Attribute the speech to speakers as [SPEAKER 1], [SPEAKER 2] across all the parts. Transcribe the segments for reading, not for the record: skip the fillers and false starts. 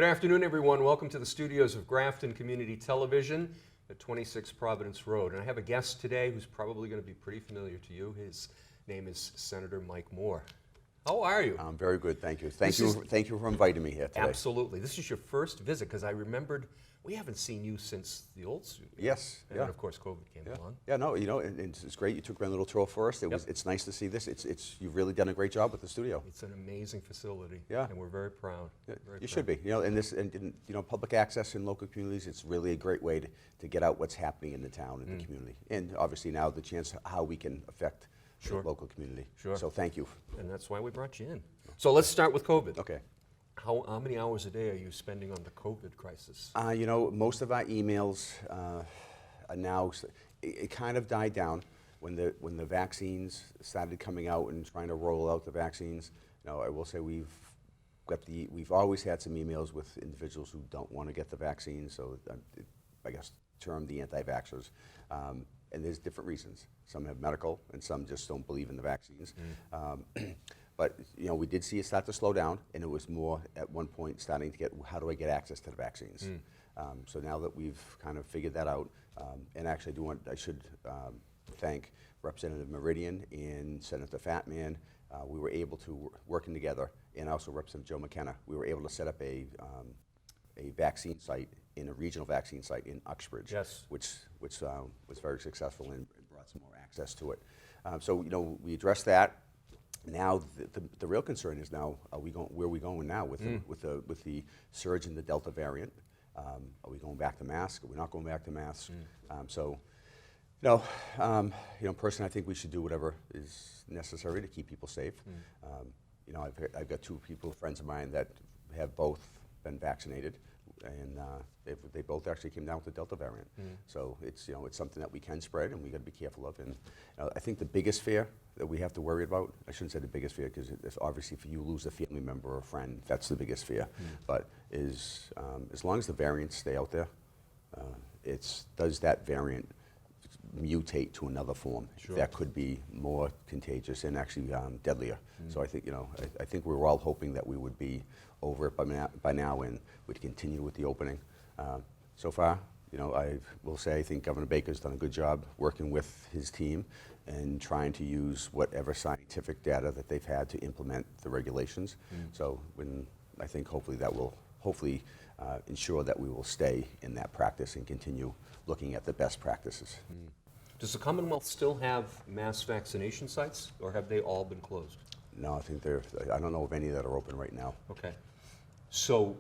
[SPEAKER 1] Good afternoon, everyone. Welcome to the studios of Grafton Community Television at 26 Providence Road. And I have a guest today who's probably going to be pretty familiar to you. His name is Senator Mike Moore. How are you?
[SPEAKER 2] I'm very good, thank you. Thank you for inviting me here today.
[SPEAKER 1] Absolutely. This is your first visit, because I remembered we haven't seen you since the old studio.
[SPEAKER 2] Yes.
[SPEAKER 1] And then, of course, COVID came along.
[SPEAKER 2] Yeah, no, and it's great. You took me on a little tour for us. It's nice to see this. You've really done a great job with the studio.
[SPEAKER 1] It's an amazing facility.
[SPEAKER 2] Yeah.
[SPEAKER 1] And we're very proud.
[SPEAKER 2] Yeah, you should be. And public access in local communities, it's really a great way to get out what's happening in the town and the community. And obviously now the chance how we can affect the local community.
[SPEAKER 1] Sure.
[SPEAKER 2] So thank you.
[SPEAKER 1] And that's why we brought you in. So let's start with COVID.
[SPEAKER 2] Okay.
[SPEAKER 1] How many hours a day are you spending on the COVID crisis?
[SPEAKER 2] Most of our emails are now, it kind of died down when the vaccines started coming out and trying to roll out the vaccines. I will say we've always had some emails with individuals who don't want to get the vaccine, so I guess termed the anti-vaxxers. And there's different reasons. Some have medical, and some just don't believe in the vaccines. But we did see it start to slow down, and it was more at one point starting to get, how do I get access to the vaccines? So now that we've kind of figured that out, and actually I should thank Representative Meridian and Senator Fatman. We were able to, working together, and also Representative Joe McKenna, we were able to set up a vaccine site, in a regional vaccine site in Uxbridge, which was very successful and brought some more access to it. So we addressed that. Now the real concern is now, where are we going now with the surge in the Delta variant? Are we going back to masks? Are we not going back to masks? Personally, I think we should do whatever is necessary to keep people safe. I've got two friends of mine that have both been vaccinated, and they both actually came down with the Delta variant. So it's something that we can spread, and we got to be careful of. And I think the biggest fear that we have to worry about, I shouldn't say the biggest fear, because obviously if you lose a family member or a friend, that's the biggest fear. But as long as the variants stay out there, does that variant mutate to another form that could be more contagious and actually deadlier? So I think I think we were all hoping that we would be over it by now and would continue with the opening. So far, I will say I think Governor Baker's done a good job working with his team and trying to use whatever scientific data that they've had to implement the regulations. So I think hopefully that will ensure that we will stay in that practice and continue looking at the best practices.
[SPEAKER 1] Does the Commonwealth still have mass vaccination sites, or have they all been closed?
[SPEAKER 2] No, I think I don't know of any that are open right now.
[SPEAKER 1] Okay. So,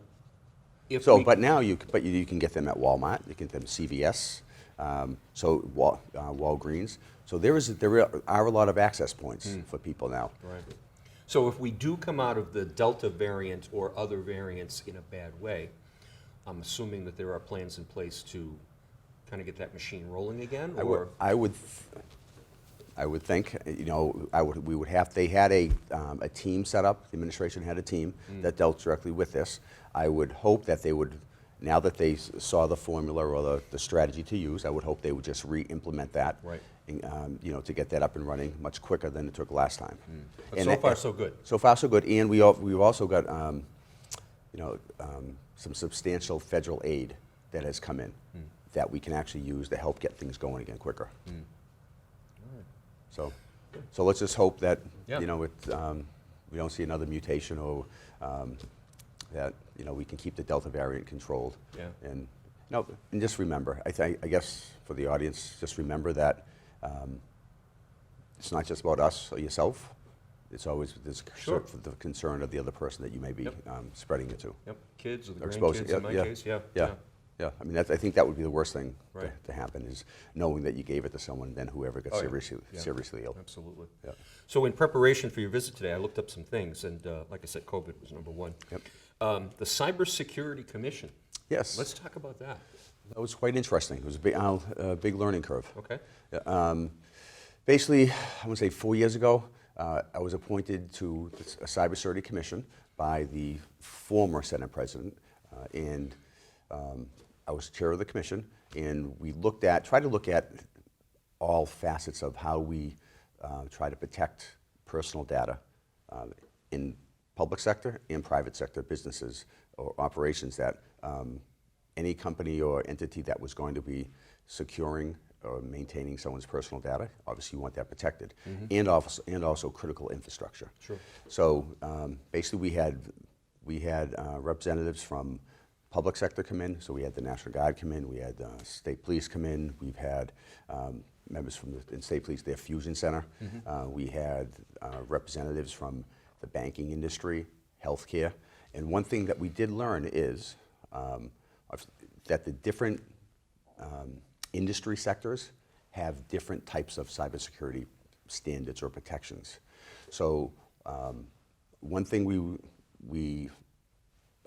[SPEAKER 2] but now you can get them at Walmart, you can get them at CVS, Walgreens. So there are a lot of access points for people now.
[SPEAKER 1] Right. So if we do come out of the Delta variant or other variants in a bad way, I'm assuming that there are plans in place to kind of get that machine rolling again? Or?
[SPEAKER 2] I would think, they had a team set up, the administration had a team that dealt directly with this. I would hope that they would, now that they saw the formula or the strategy to use, I would hope they would just re-implement that. Right. And, to get that up and running much quicker than it took last time.
[SPEAKER 1] But so far, so good.
[SPEAKER 2] So far, so good. And we've also got, some substantial federal aid that has come in that we can actually use to help get things going again quicker. So let's just hope that we don't see another mutation, or that we can keep the Delta variant controlled. Yeah. And and just remember, I guess for the audience, just remember that it's not just about us or yourself. It's always the concern of the other person that you may be spreading it to.
[SPEAKER 1] Yep. Kids or the grandkids in my case.
[SPEAKER 2] Yeah, I mean, I think that would be the worst thing to happen, is knowing that you gave it to someone, then whoever got seriously ill.
[SPEAKER 1] Absolutely. Yeah. So in preparation for your visit today, I looked up some things, and like I said, COVID was number one. Yep. The Cybersecurity Commission. Yes. Let's talk about that.
[SPEAKER 2] That was quite interesting. It was a big learning curve.
[SPEAKER 1] Okay.
[SPEAKER 2] Basically, I want to say 4 years ago, I was appointed to a Cybersecurity Commission by the former Senate President, and I was chair of the commission, and we tried to look at all facets of how we try to protect personal data in public sector and private sector businesses or operations that any company or entity that was going to be securing or maintaining someone's personal data, obviously you want that protected, and also critical infrastructure.
[SPEAKER 1] Sure.
[SPEAKER 2] So basically we had representatives from public sector come in, so we had the National Guard come in, we had state police come in, we've had members from the state police, their fusion center, we had representatives from the banking industry, healthcare, and one thing that we did learn is that the different industry sectors have different types of cybersecurity standards or protections. So one thing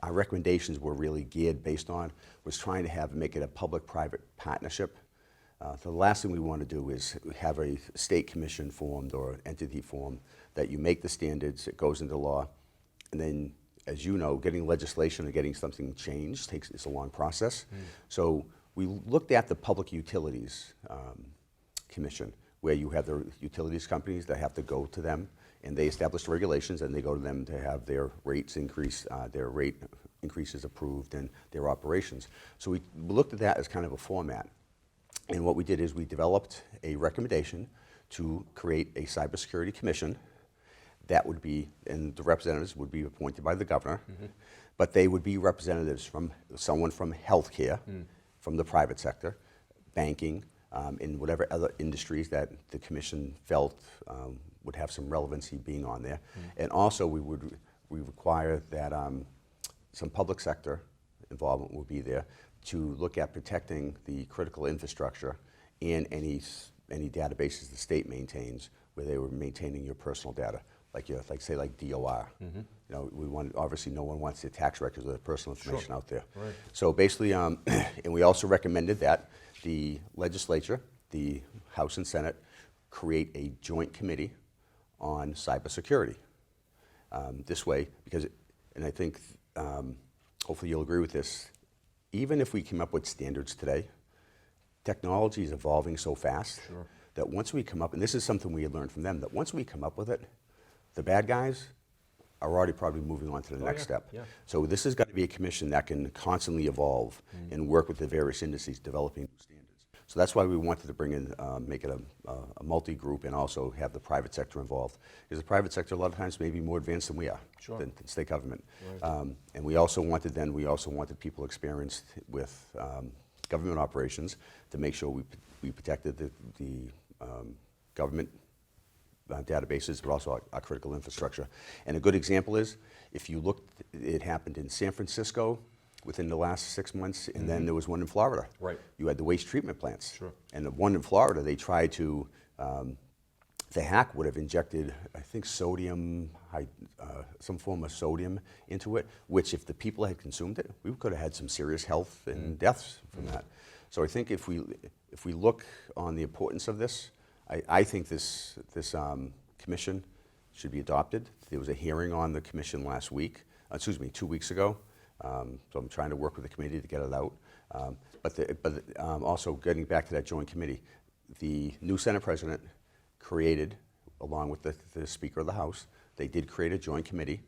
[SPEAKER 2] our recommendations were really geared based on was trying to make it a public-private partnership. So the last thing we want to do is have a state commission formed or entity formed that you make the standards, it goes into law, and then, as you know, getting legislation or getting something changed it's a long process. So we looked at the Public Utilities Commission, where you have the utilities companies that have to go to them, and they establish regulations, and they go to them to have their rates increase, their rate increases approved, and their operations. So we looked at that as kind of a format. And what we did is we developed a recommendation to create a cybersecurity commission that would be, and the representatives would be appointed by the governor, but they would be representatives from someone from healthcare, from the private sector, banking, in whatever other industries that the commission felt would have some relevancy being on there. And also we require that some public sector involvement will be there to look at protecting the critical infrastructure and any databases the state maintains where they were maintaining your personal data, like DOR. You know, obviously no one wants their tax records or their personal information out there.
[SPEAKER 1] Right.
[SPEAKER 2] So basically, and we also recommended that the legislature, the House and Senate, create a joint committee on cybersecurity. This way, and I think hopefully you'll agree with this, even if we came up with standards today, technology is evolving so fast that once we come up, and this is something we had learned from them, that once we come up with it, the bad guys are already probably moving on to the next step.
[SPEAKER 1] Yeah.
[SPEAKER 2] So this has got to be a commission that can constantly evolve and work with the various industries developing new standards. So that's why we wanted to bring in, make it a multi-group, and also have the private sector involved. Because the private sector a lot of times may be more advanced than we are, than state government. Right. And we also wanted people experienced with government operations to make sure we protected the government databases, but also our critical infrastructure. And a good example is, if you look, it happened in San Francisco within the last 6 months, and then there was one in Florida.
[SPEAKER 1] Right.
[SPEAKER 2] You had the waste treatment plants.
[SPEAKER 1] Sure.
[SPEAKER 2] And the one in Florida, they tried to, the hack would have injected, I think, sodium, some form of sodium into it, which if the people had consumed it, we could have had some serious health and deaths from that. So I think if we look on the importance of this, I think this commission should be adopted. There was a hearing on the commission 2 weeks ago. So I'm trying to work with the committee to get it out. But also getting back to that joint committee, the new Senate president created, along with the Speaker of the House, they did create a joint committee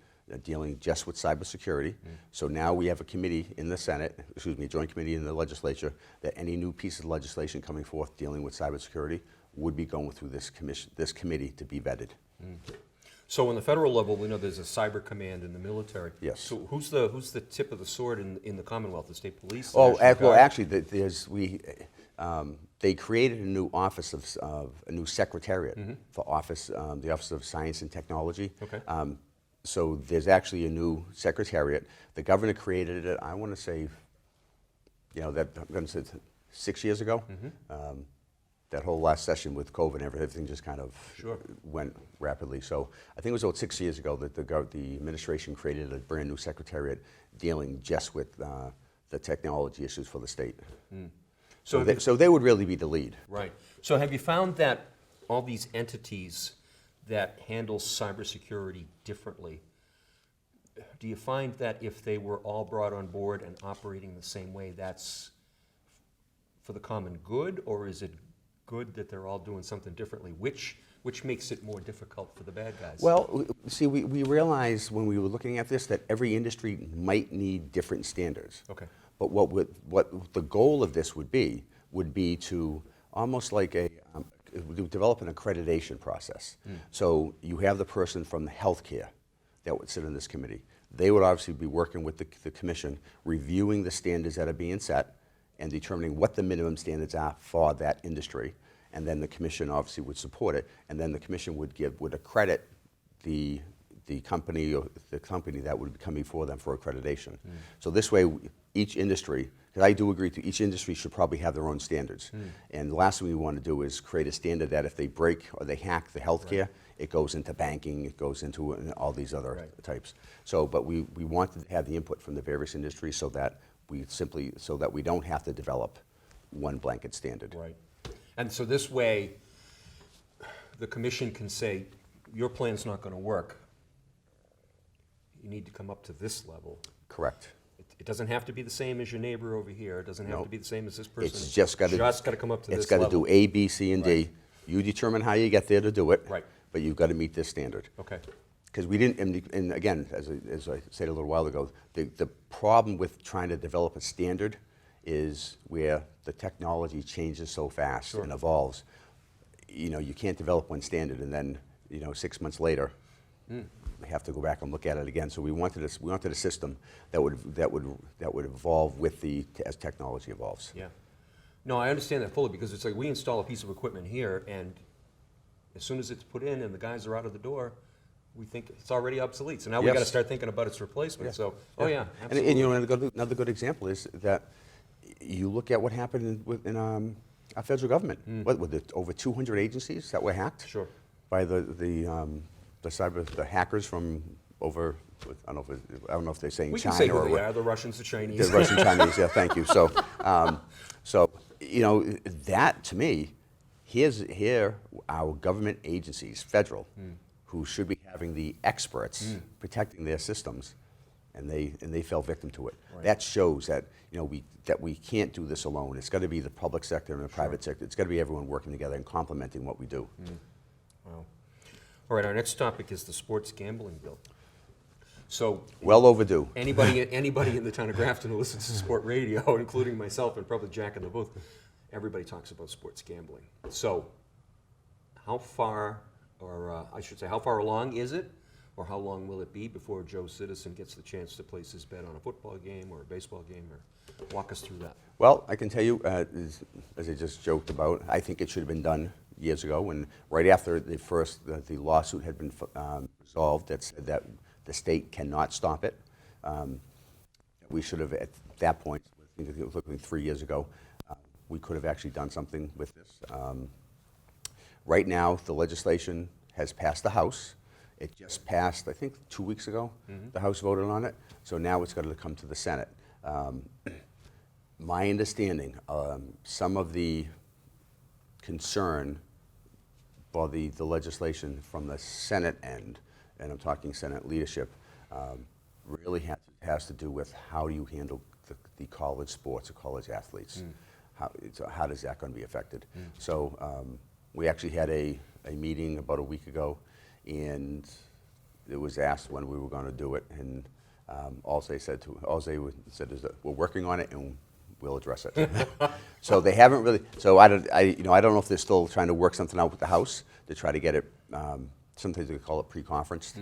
[SPEAKER 2] dealing just with cybersecurity. So now we have a committee in the Senate, a joint committee in the legislature, that any new piece of legislation coming forth dealing with cybersecurity would be going through this committee to be vetted.
[SPEAKER 3] So on the federal level, we know there's a cyber command in the military.
[SPEAKER 2] Yes.
[SPEAKER 3] So who's the tip of the sword in the Commonwealth? The state police? The
[SPEAKER 2] Oh,
[SPEAKER 3] National
[SPEAKER 2] well,
[SPEAKER 3] Guard?
[SPEAKER 2] actually, they created a new office of a new secretariat for the Office of Science and Technology.
[SPEAKER 3] Okay.
[SPEAKER 2] So there's actually a new secretariat. The governor created it, I want to say, I'm going to say 6 years ago. That whole last session with COVID and everything just kind of went rapidly. So I think it was about 6 years ago that the administration created a brand new secretariat dealing just with the technology issues for the state. So they would really be the lead.
[SPEAKER 3] Right. So have you found that all these entities that handle cybersecurity differently, do you find that if they were all brought on board and operating the same way, that's for the common good, or is it good that they're all doing something differently? Which which makes it more difficult for the bad guys.
[SPEAKER 2] Well, see, we realized when we were looking at this that every industry might need different standards.
[SPEAKER 3] Okay.
[SPEAKER 2] But what the goal of this would be to almost like develop an accreditation process. So you have the person from the healthcare that would sit in this committee. They would obviously be working with the commission, reviewing the standards that are being set and determining what the minimum standards are for that industry. And then the commission obviously would support it. And then the commission would accredit the company or the company that would be coming before them for accreditation. So this way, each industry, because I do agree each industry should probably have their own standards. And the last thing we want to do is create a standard that if they break or they hack the healthcare, it goes into banking, it goes into all these other types. So, but we wanted to have the input from the various industries so that we don't have to develop one blanket standard.
[SPEAKER 3] Right. And so this way, the commission can say, your plan's not going to work. You need to come up to this level.
[SPEAKER 2] Correct.
[SPEAKER 3] It doesn't have to be the same as your neighbor over here. It doesn't have to be the same as this person.
[SPEAKER 2] It's just got to
[SPEAKER 3] come up to
[SPEAKER 2] It's
[SPEAKER 3] this
[SPEAKER 2] got to
[SPEAKER 3] level.
[SPEAKER 2] do A, B, C, and D.
[SPEAKER 3] Right.
[SPEAKER 2] You determine how you get there to do it.
[SPEAKER 3] Right.
[SPEAKER 2] But you've got to meet this standard.
[SPEAKER 3] Okay.
[SPEAKER 2] Because we didn't, and again, as I said a little while ago, the problem with trying to develop a standard is where the technology changes so fast and evolves. You know, you can't develop one standard and then, 6 months later, we have to go back and look at it again. So we wanted a system that would evolve with as technology evolves.
[SPEAKER 3] Yeah. No, I understand that fully because it's like we install a piece of equipment here and as soon as it's put in and the guys are out of the door, we think it's already obsolete. So now we've got to start thinking about its replacement. So, absolutely.
[SPEAKER 2] And another good example is that you look at what happened in our federal government. What were there over 200 agencies that were hacked?
[SPEAKER 3] Sure.
[SPEAKER 2] By the hackers from over. I don't know if they're saying
[SPEAKER 3] We
[SPEAKER 2] China
[SPEAKER 3] can say who
[SPEAKER 2] or
[SPEAKER 3] they
[SPEAKER 2] what.
[SPEAKER 3] are, the Russians, the Chinese.
[SPEAKER 2] The Russian Chinese. Yeah, thank you. So, that to me, here our government agencies, federal, who should be having the experts protecting their systems, and they fell victim to it.
[SPEAKER 3] Right.
[SPEAKER 2] That shows that we can't do this alone. It's got to be the public sector and the private sector. It's got to be everyone working together and complementing what we do.
[SPEAKER 3] Wow. All right, our next topic is the sports gambling bill. So
[SPEAKER 2] Well overdue.
[SPEAKER 3] anybody in the town of Grafton who listens to sport radio, including myself and probably Jack in the booth, everybody talks about sports gambling. So how far, or I should say, how far along is it? Or how long will it be before Joe Citizen gets the chance to place his bet on a football game or a baseball game? Or walk us through that.
[SPEAKER 2] Well, I can tell you, as I just joked about, I think it should have been done years ago. And right after the lawsuit had been resolved that said that the state cannot stop it, we should have, at that point, I think it was looking 3 years ago, we could have actually done something with this. Right now, the legislation has passed the House. It just passed, I think, 2 weeks ago. The House voted on it. So now it's got to come to the Senate. My understanding, some of the concern for the legislation from the Senate end, and I'm talking Senate leadership, really has to do with how do you handle the college sports or college athletes. How does that going to be affected? So we actually had a meeting about a week ago, and it was asked when we were going to do it, and all they said is that we're working on it and we'll address it. So they haven't really. So I don't know if they're still trying to work something out with the House to try to get it. Sometimes they call it pre-conference.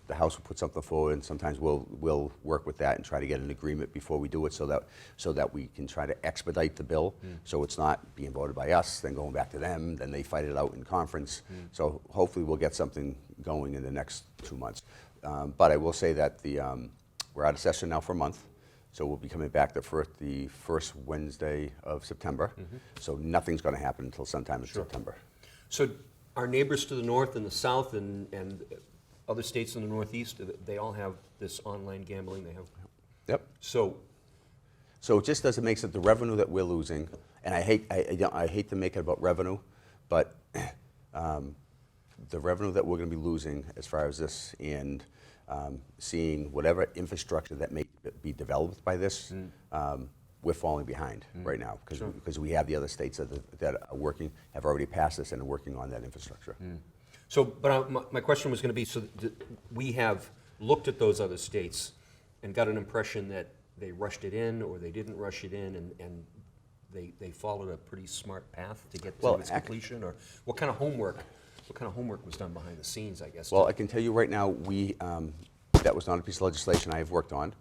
[SPEAKER 2] The House will put something forward, and sometimes we'll work with that and try to get an agreement before we do it, so that we can try to expedite the bill, so it's not being voted by us, then going back to them, then they fight it out in conference. So hopefully we'll get something going in the next 2 months. But I will say that we're out of session now for a month, so we'll be coming back the first Wednesday of September. So nothing's going to happen until sometime in September.
[SPEAKER 3] So our neighbors to the north and the south and other states in the Northeast, they all have this online gambling. They have.
[SPEAKER 2] Yep.
[SPEAKER 3] So
[SPEAKER 2] it just doesn't make sense. The revenue that we're losing, and I hate to make it about revenue, but the revenue that we're going to be losing as far as this and seeing whatever infrastructure that may be developed by this, we're falling behind right now because we have the other states that are working, have already passed this and are working on that infrastructure.
[SPEAKER 3] So, but my question was going to be, so we have looked at those other states and got an impression that they rushed it in or they didn't rush it in, and they followed a pretty smart path to get to its completion, or what kind of homework was done behind the scenes, I guess?
[SPEAKER 2] Well, I can tell you right now, that was not a piece of legislation I have worked on.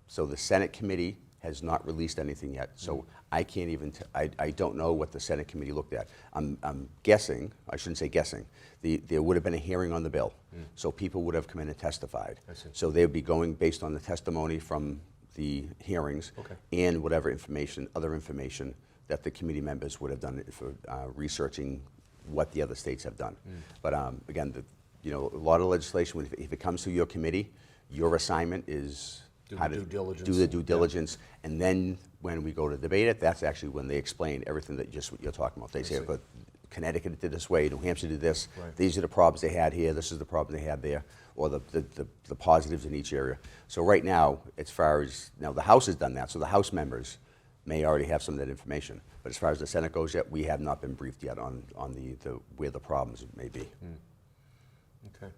[SPEAKER 2] So the Senate committee has not released anything yet. So I can't even, I don't know what the Senate committee looked at. I'm guessing, I shouldn't say guessing, there would have been a hearing on the bill. So people would have come in and testified.
[SPEAKER 3] I see.
[SPEAKER 2] So they would be going based on the testimony from the hearings and whatever information, other information that the committee members would have done for researching what the other states have done. But again, a lot of legislation, if it comes to your committee, your assignment is
[SPEAKER 3] Do the due diligence.
[SPEAKER 2] do the due diligence, and then when we go to debate it, that's actually when they explain everything that just what you're talking about. They say, but Connecticut did this way, New Hampshire did this,
[SPEAKER 3] Right.
[SPEAKER 2] these are the problems they had here, this is the problem they had there, or the positives in each area. So right now, as far as, now the House has done that, so the House members may already have some of that information. But as far as the Senate goes yet, we have not been briefed yet on where the problems may be.
[SPEAKER 3] Okay.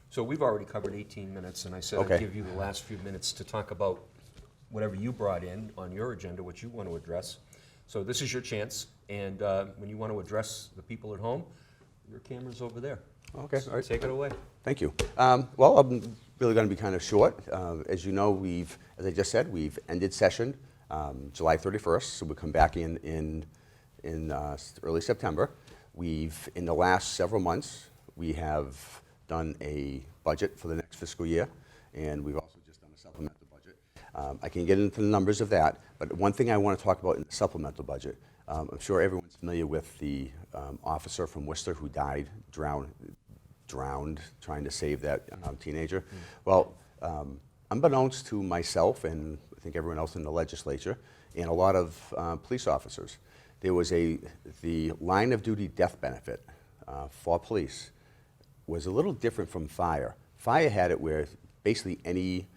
[SPEAKER 3] So we've already covered 18 minutes, and I said
[SPEAKER 2] Okay.
[SPEAKER 3] I'd give you the last few minutes to talk about whatever you brought in on your agenda, what you want to address. So this is your chance, and when you want to address the people at home, your camera's over there.
[SPEAKER 2] Okay,
[SPEAKER 3] So
[SPEAKER 2] all right.
[SPEAKER 3] take it away.
[SPEAKER 2] Thank you. Well, I'm really going to be kind of short. As you know, as I just said, we've ended session July 31st, so we'll come back in early September. In the last several months, we have done a budget for the next fiscal year, and we've also just done a supplemental budget. I can get into the numbers of that, but one thing I want to talk about in the supplemental budget, I'm sure everyone's familiar with the officer from Worcester who died, drowned trying to save that teenager. Well, unbeknownst to myself and I think everyone else in the legislature and a lot of police officers, there was the line of duty death benefit for police was a little different from fire. Fire had it where basically any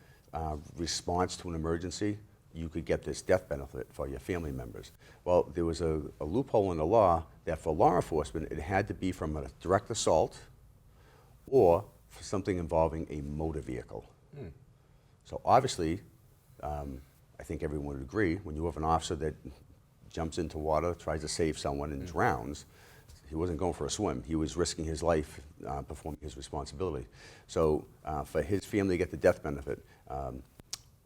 [SPEAKER 2] response to an emergency, you could get this death benefit for your family members. Well, there was a loophole in the law that for law enforcement, it had to be from a direct assault or for something involving a motor vehicle. So obviously, I think everyone would agree, when you have an officer that jumps into water, tries to save someone and drowns, he wasn't going for a swim. He was risking his life performing his responsibility. So for his family to get the death benefit,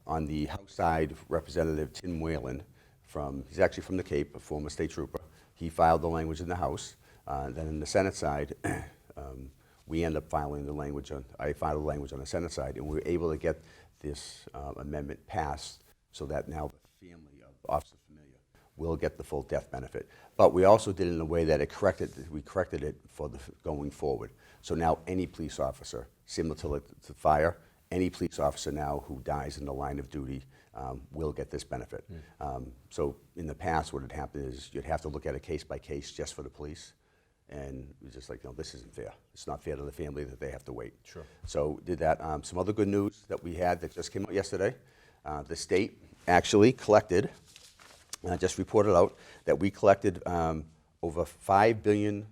[SPEAKER 2] on the House side, Representative Tim Whalen, he's actually from the Cape, a former state trooper, he filed the language in the House. Then in the Senate side, we end up filing the language I filed the language on the Senate side, and we were able to get this amendment passed so that now the family of Officer Familia will get the full death benefit. But we also did it in a way that we corrected it for going forward. So now any police officer, similar to fire, any police officer now who dies in the line of duty will get this benefit. So in the past, what had happened is you'd have to look at a case by case just for the police. And it was just like, no, this isn't fair. It's not fair to the family that they have to wait.
[SPEAKER 3] Sure.
[SPEAKER 2] So did that. Some other good news that we had that just came out yesterday. The state actually collected, just reported out, that we collected over $5 billion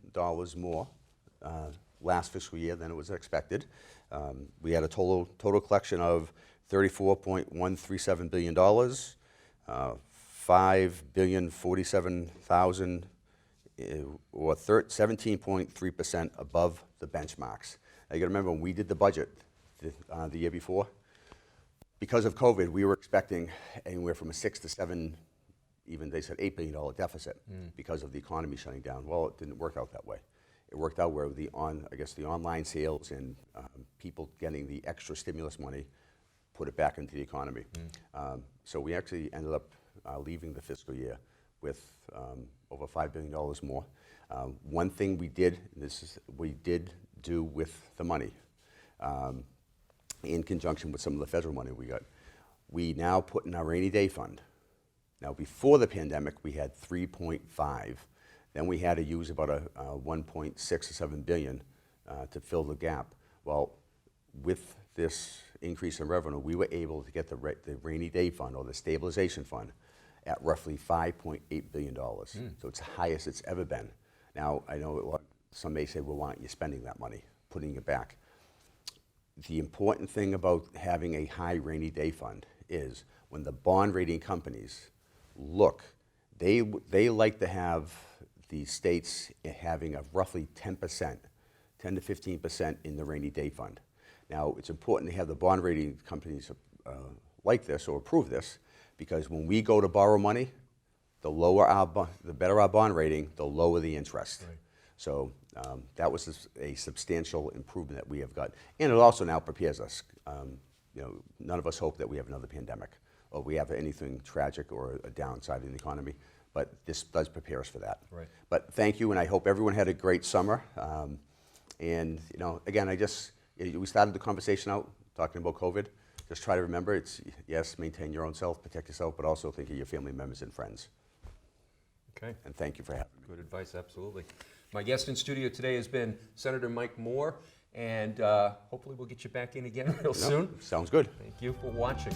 [SPEAKER 2] more last fiscal year than it was expected. We had a total collection of $34.137 billion, $5,047,000, or 17.3% above the benchmarks. Now you got to remember when we did the budget the year before, because of COVID, we were expecting anywhere from a 6 to 7, even they said $8 billion deficit because of the economy shutting down. Well, it didn't work out that way. It worked out where the online sales and people getting the extra stimulus money put it back into the economy. So we actually ended up leaving the fiscal year with over $5 billion more. One thing we did do with the money, in conjunction with some of the federal money we now put in our rainy day fund. Now before the pandemic, we had 3.5. Then we had to use about a 1.6 or 7 billion to fill the gap. Well, with this increase in revenue, we were able to get the rainy day fund or the stabilization fund at roughly $5.8 billion. So it's the highest it's ever been. Now, I know some may say, well, why aren't you spending that money, putting it back? The important thing about having a high rainy day fund is when the bond rating companies look, they like to have the states having a roughly 10%, 10 to 15% in the rainy day fund. Now, it's important to have the bond rating companies like this or approve this, because when we go to borrow money, the better our bond rating, the lower the interest.
[SPEAKER 1] Right.
[SPEAKER 2] So that was a substantial improvement that we have got. And it also now prepares us. None of us hope that we have another pandemic or we have anything tragic or a downside in the economy, but this does prepare us for that.
[SPEAKER 1] Right.
[SPEAKER 2] But thank you, and I hope everyone had a great summer. And again, we started the conversation out talking about COVID. Just try to remember, it's, yes, maintain your own self, protect yourself, but also think of your family members and friends.
[SPEAKER 1] Okay.
[SPEAKER 2] And thank you for having me.
[SPEAKER 1] Good advice, absolutely. My guest in studio today has been Senator Mike Moore, and hopefully we'll get you back in again real soon.
[SPEAKER 2] Sounds good.
[SPEAKER 1] Thank you for watching.